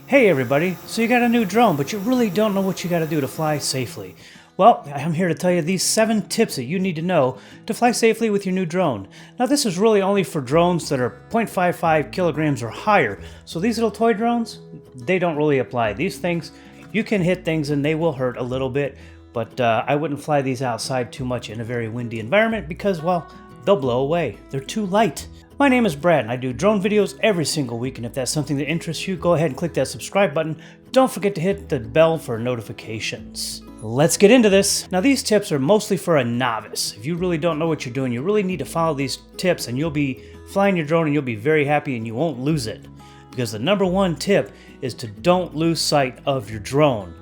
Hey everybody, so you got a new drone, but you really don't know what you got to do to fly safely. Well, I'm here to tell you these 7 tips that you need to know to fly safely with your new drone. Now this is really only for drones that are 0.55 kilograms or higher, so these little toy drones, they don't really apply. These things, you can hit things and they will hurt a little bit, but I wouldn't fly these outside too much in a very windy environment because, well, they'll blow away. They're too light. My name is Brad and I do drone videos every single week, and if that's something that interests you, go ahead and click that subscribe button. Don't forget to hit the bell for notifications. Let's get into this. Now these tips are mostly for a novice. If you really don't know what you're doing, you really need to follow these tips and you'll be flying your drone and you'll be very happy and you won't lose it. Because the number 1 tip is to don't lose sight of your drone.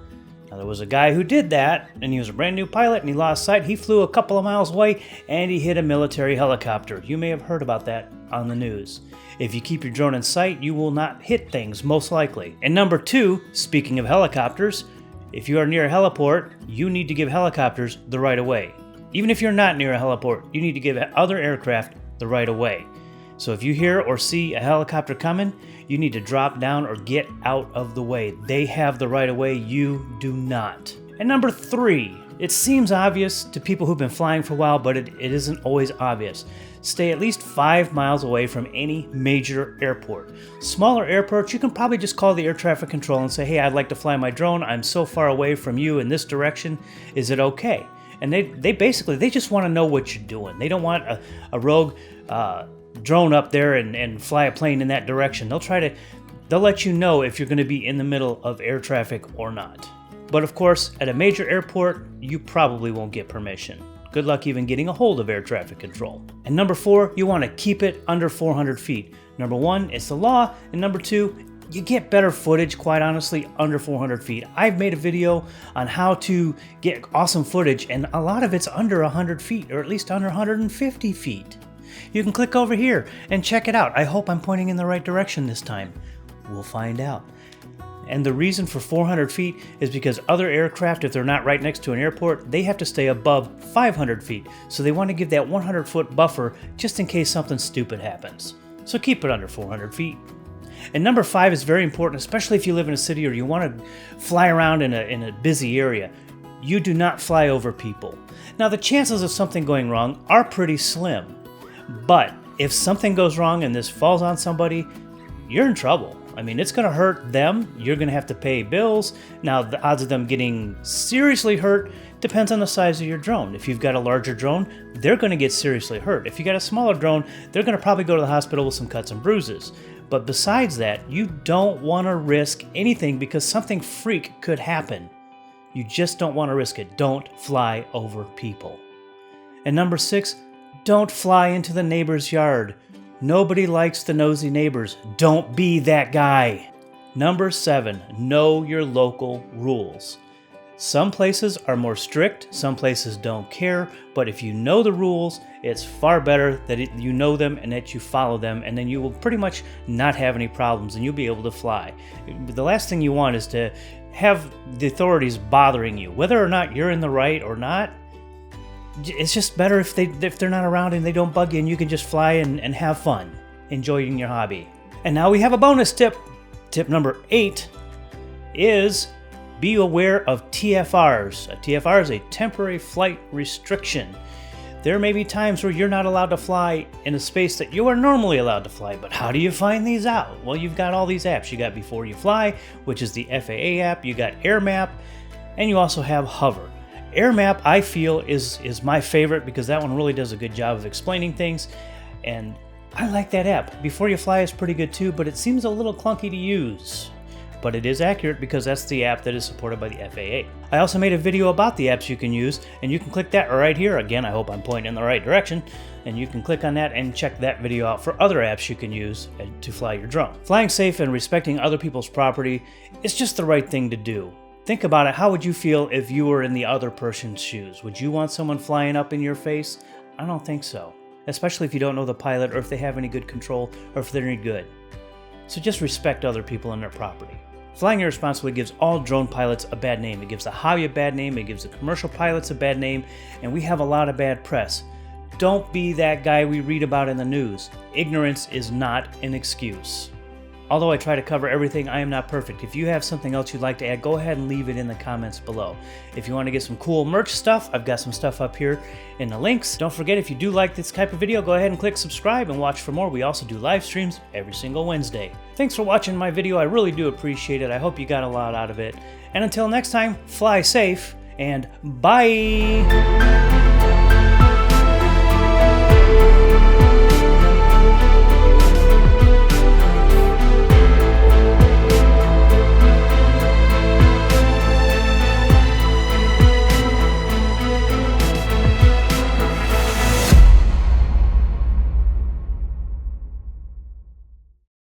Now, there was a guy who did that, and he was a brand new pilot, and he lost sight. He flew a couple of miles away, and he hit a military helicopter. You may have heard about that on the news. If you keep your drone in sight, you will not hit things, most likely. And number 2, speaking of helicopters, if you are near a heliport, you need to give helicopters the right of way. Even if you're not near a heliport, you need to give other aircraft the right of way. So if you hear or see a helicopter coming, you need to drop down or get out of the way. They have the right of way, you do not. And number 3, it seems obvious to people who've been flying for a while, but it isn't always obvious. Stay at least 5 miles away from any major airport. Smaller airports, you can probably just call the air traffic control and say, hey, I'd like to fly my drone. I'm so far away from you in this direction. Is it okay? And they basically just want to know what you're doing. They don't want a rogue drone up there and fly a plane in that direction. They'll let you know if you're going to be in the middle of air traffic or not. But of course, at a major airport, you probably won't get permission. Good luck even getting a hold of air traffic control. And number 4, you want to keep it under 400 feet. Number 1, it's the law, and number 2, you get better footage, quite honestly, under 400 feet. I've made a video on how to get awesome footage, and a lot of it's under 100 feet, or at least under 150 feet. You can click over here and check it out. I hope I'm pointing in the right direction this time. We'll find out. And the reason for 400 feet is because other aircraft, if they're not right next to an airport, they have to stay above 500 feet. So they want to give that 100-foot buffer just in case something stupid happens. So keep it under 400 feet. And number 5 is very important, especially if you live in a city or you want to fly around in a busy area. You do not fly over people. Now the chances of something going wrong are pretty slim. But if something goes wrong and this falls on somebody, you're in trouble. I mean, it's going to hurt them. You're going to have to pay bills. Now, the odds of them getting seriously hurt depends on the size of your drone. If you've got a larger drone, they're going to get seriously hurt. If you got a smaller drone, they're going to probably go to the hospital with some cuts and bruises. But besides that, you don't want to risk anything because something freak could happen. You just don't want to risk it. Don't fly over people. And number 6, don't fly into the neighbor's yard. Nobody likes the nosy neighbors. Don't be that guy. Number 7, know your local rules. Some places are more strict, some places don't care, but if you know the rules, it's far better that you know them and that you follow them, and then you will pretty much not have any problems and you'll be able to fly. The last thing you want is to have the authorities bothering you. Whether or not you're in the right or not, it's just better if they're not around and they don't bug you and you can just fly and have fun, enjoying your hobby. And now we have a bonus tip. Tip number 8 is be aware of TFRs. A TFR is a temporary flight restriction. There may be times where you're not allowed to fly in a space that you are normally allowed to fly, but how do you find these out? Well, you've got all these apps. You got Before You Fly, which is the FAA app. You got AirMap, and you also have Hover. AirMap, I feel, is my favorite because that one really does a good job of explaining things, and I like that app. Before You Fly is pretty good too, but it seems a little clunky to use. But it is accurate because that's the app that is supported by the FAA. I also made a video about the apps you can use, and you can click that right here. Again, I hope I'm pointing in the right direction, and you can click on that and check that video out for other apps you can use to fly your drone. Flying safe and respecting other people's property is just the right thing to do. Think about it. How would you feel if you were in the other person's shoes? Would you want someone flying up in your face? I don't think so. Especially if you don't know the pilot or if they have any good control or if they're any good. So just respect other people and their property. Flying irresponsibly gives all drone pilots a bad name. It gives the hobby a bad name. It gives the commercial pilots a bad name. And we have a lot of bad press. Don't be that guy we read about in the news. Ignorance is not an excuse. Although I try to cover everything, I am not perfect. If you have something else you'd like to add, go ahead and leave it in the comments below. If you want to get some cool merch stuff, I've got some stuff up here in the links. Don't forget, if you do like this type of video, go ahead and click subscribe and watch for more. We also do live streams every single Wednesday. Thanks for watching my video. I really do appreciate it. I hope you got a lot out of it. And until next time, fly safe and bye!